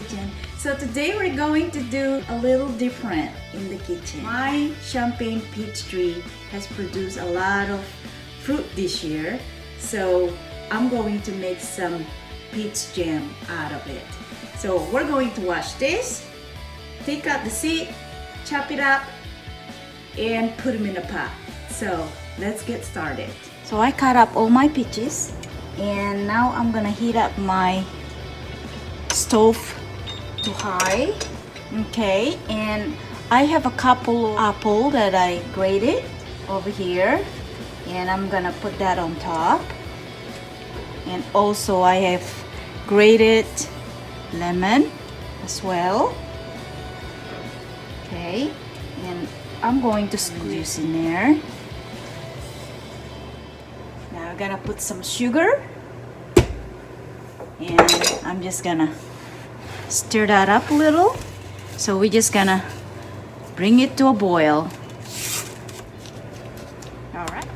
kitchen. So today we're going to do a little different in the kitchen. My champagne peach tree has produced a lot of fruit this year, so I'm going to make some peach jam out of it. So we're going to wash this, take out the seed, chop it up, and put them in a pot. So let's get started. So I cut up all my peaches, and now I'm gonna heat up my stove to high. Okay, and I have a couple of apple that I grated over here, and I'm gonna put that on top. And also I have grated lemon as well. Okay, and I'm going to squeeze in there. Now I'm gonna put some sugar, and I'm just gonna stir that up a little. So we're just gonna bring it to a boil. All right.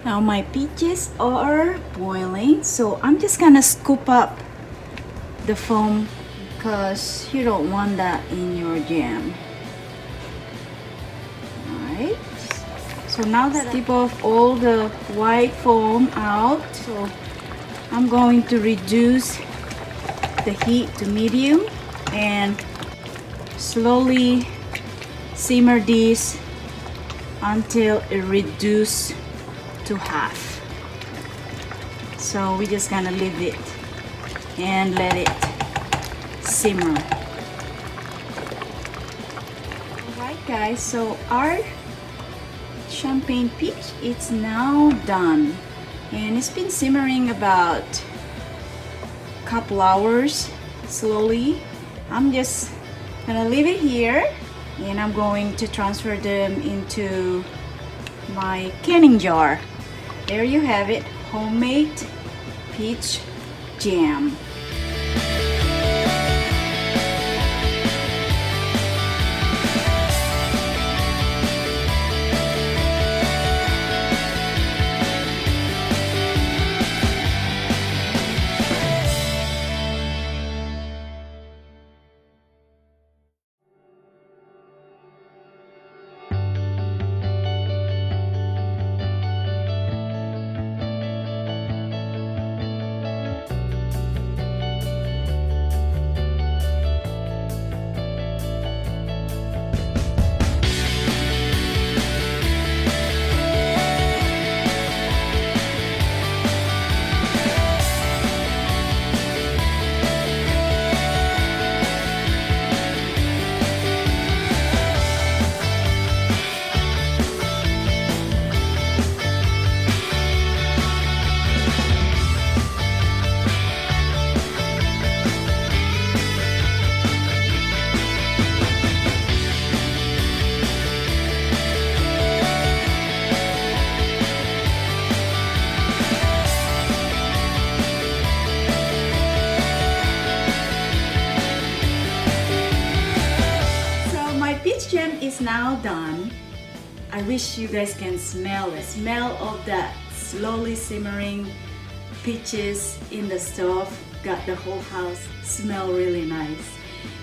Now my peaches are boiling, so I'm just gonna scoop up the foam because you don't want that in your jam. Alright, so now that I tip off all the white foam out, so I'm going to reduce the heat to medium and slowly simmer this until it reduces to half. So we're just gonna leave it and let it simmer. Alright guys, so our champagne peach, it's now done, and it's been simmering about a couple hours slowly. I'm just gonna leave it here, and I'm going to transfer them into my canning jar. There you have it, homemade peach jam. Peach jam is now done. I wish you guys can smell it. Smell of that slowly simmering peaches in the stove got the whole house smell really nice.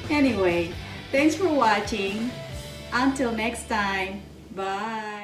Anyway, thanks for watching. Until next time, bye.